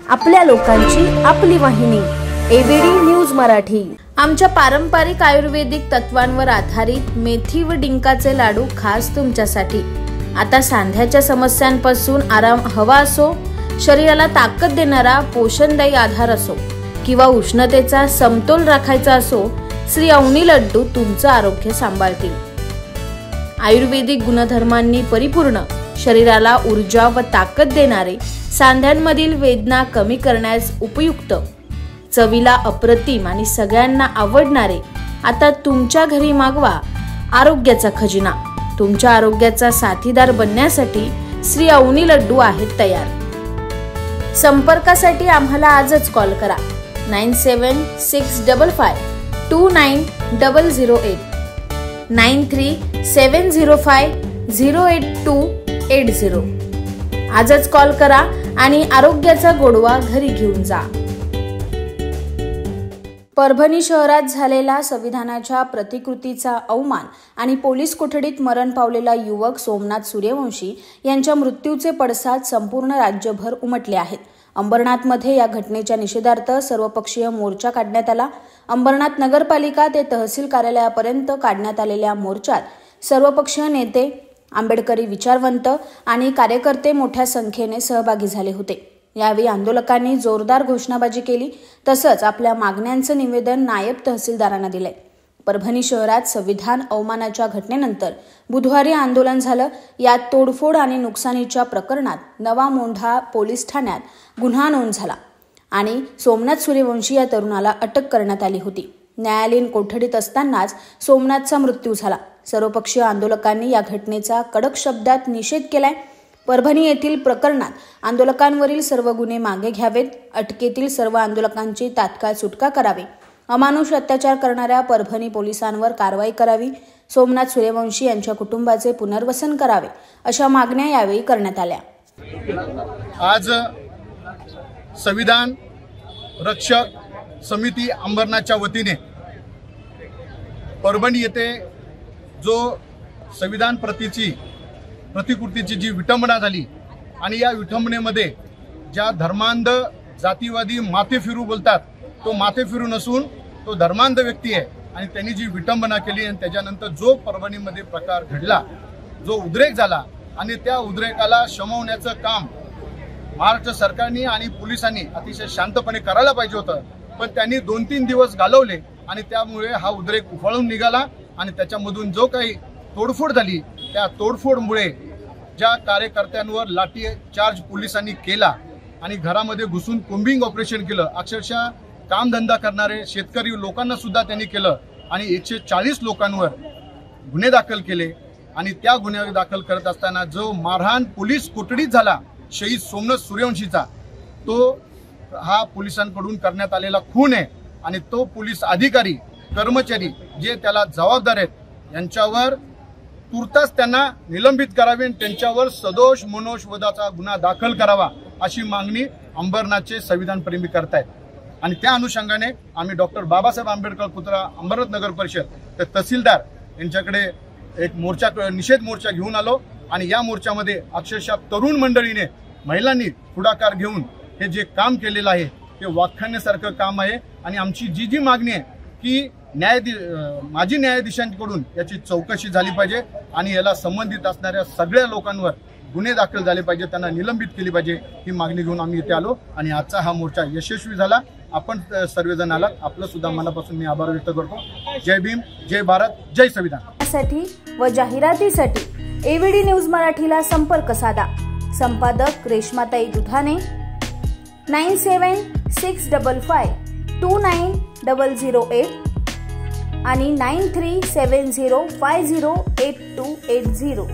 आपल्या लोकांची आपली वाहिनी एबीडी न्यूज मराठी। आमच्या पारंपरिक आयुर्वेदिक तत्वांवर आधारित मेथी व डिंकाचे लाडू खास तुमच्यासाठी। आता सांध्याच्या समस्यांपासून आराम हवा असो, शरीराला ताकद देणारा पोषणदायी आधार असो किंवा उष्णतेचा समतोल राखायचा असो, श्री अवनी लड्डू तुमचं आरोग्य सांभाळतील। आयुर्वेदिक गुणधर्मांनी परिपूर्ण, शरीराला ऊर्जा व ताकद देणारे, सांध्यांमधील वेदना कमी करण्यास उपयुक्त, चवीला अप्रतिम आणि सगळ्यांना आवडणारे आता तुमच्या घरी मागवा आरोग्याचा खजिना। तुमच्या आरोग्याचा साथीदार बनण्यासाठी श्री अवनी लड्डू आहेत तयार। संपर्कासाठी आम्हाला आजच कॉल करा 9665529008 9370508280। आजच कॉल करा आणि आरोग्याचा गोडवा घरी घेऊन जा। परभणी शहरात झालेला संविधानाच्या प्रतिकृतीचा अवमान आणि पोलीस कोठडीत मरण पावलेला युवक सोमनाथ सूर्यवंशी यांच्या मृत्यूचे पडसाद संपूर्ण राज्यभर उमटले आहेत। अंबरनाथमध्ये या घटनेच्या निषेधार्थ सर्वपक्षीय मोर्चा काढण्यात आला। अंबरनाथ नगरपालिका ते तहसील कार्यालयापर्यंत काढण्यात आलेल्या मोर्चात सर्वपक्षीय नेते, आंबेडकरी विचारवंत आणि कार्यकर्ते मोठ्या संख्येने सहभागी झाले होते। यावेळी आंदोलकांनी जोरदार घोषणाबाजी केली, तसंच आपल्या मागण्यांचं निवेदन नायब तहसीलदारांना दिले। परभणी शहरात संविधान अवमानाच्या घटनेनंतर बुधवारी आंदोलन झालं। यात तोडफोड आणि नुकसानीच्या प्रकरणात नवा मोंढा पोलीस ठाण्यात गुन्हा नोंद झाला आणि सोमनाथ सूर्यवंशी या तरुणाला अटक करण्यात आली होती। न्यायालयीन कोठडीत असतानाच सोमनाथचा मृत्यू झाला। सर्वपक्षीय आंदोलकांनी या घटनेचा कडक शब्दात निषेध केलाय। परभणी येथील प्रकरणात आंदोलकांवरील सर्व गुन्हे मागे घ्यावेत, अटकेतील सर्व आंदोलकांची तात्काळ सुटका करावी, अमानुष अत्याचार करणाऱ्या परभणी पोलिसांवर कारवाई करावी, सोमनाथ सूर्यवंशी यांच्या कुटुंबाचे पुनर्वसन करावे, अशा मागण्या यावेळी करण्यात आल्या। आज संविधान रक्षक समिती अंबरनाथच्या वतीने परभणी येथे जो संविधान प्रतिकृतीची जी विटंबना झाली आणि या विटंबनेमध्ये ज्या धर्मांध जातीवादी माथे फिरू बोलतात, तो माथे फिरू नसून तो धर्मांध व्यक्ती आहे आणि त्यांनी जी विटंबना केली आणि त्याच्यानंतर जो परभणीमध्ये प्रकार घडला, जो उद्रेक झाला आणि त्या उद्रेकाला शमवण्याचं काम महाराष्ट्र सरकारने आणि पोलिसांनी अतिशय शांतपणे करायला पाहिजे होतं, पण त्यांनी 2-3 दिवस घालवले आणि त्यामुळे हा उद्रेक उफाळून निघाला आणि त्याच्यामधून जो काही तोडफोड झाली, त्या तोडफोडमुळे ज्या कार्यकर्त्यांवर लाठी चार्ज पोलिसांनी केला आणि घरामध्ये घुसून कोम्बिंग ऑपरेशन केलं, अक्षरशः कामधंदा करणारे शेतकरी लोकांना सुद्धा त्यांनी केलं आणि 140 लोकांवर गुन्हे दाखल केले आणि त्या गुन्हे दाखल करत असताना जो मारहाण पोलीस कोठडीत झाला शहीद सोमनाथ सूर्यवंशीचा, तो हा पोलिसांकडून करण्यात आलेला खून आहे आणि तो पोलीस अधिकारी कर्मचारी जे त्याला जबाबदार आहेत यांच्यावर तुर्तास त्यांना निलंबित करावे आणि त्यांच्यावर सदोष मनोवधाचा गुन्हा दाखल करावा अशी मागणी अंबरनाथचे संविधानप्रेमी करतायत। आणि त्या अनुषंगाने आम्ही डॉक्टर बाबासाहेब आंबेडकर पुतळा अंबरनाथ नगर परिषद ते तहसीलदार यांच्याकडे एक निषेध मोर्चा घेऊन आलो आणि या मोर्चामध्ये अक्षरशः तरुण मंडळीने, महिलांनी पुढाकार घेऊन हे जे काम केलेलं आहे ते वाखाणण्यासारखं काम आहे आणि आमची जी मागणी आहे की माजी न्यायाधीशांकडून याची चौकशी झाली पाहिजे आणि याला संबंधित असणाऱ्या सगळ्या लोकांवर गुन्हे दाखल झाले पाहिजे, त्यांना निलंबित केली पाहिजे, ही मागणी घेऊन आम्ही इथे आलो आणि आजचा हा मोर्चा यशस्वी झाला। आपण सर्वजण आलात, आपलं सुद्धा मनापासून मी आभार व्यक्त करतो। जय भीम, जय भारत, जय संविधान। साठी व जाहिरातीसाठी एबीडी न्यूज मराठीला संपर्क साधा। संपादक रेश्माताई दुधाने 9765529008 आणि 9370508280।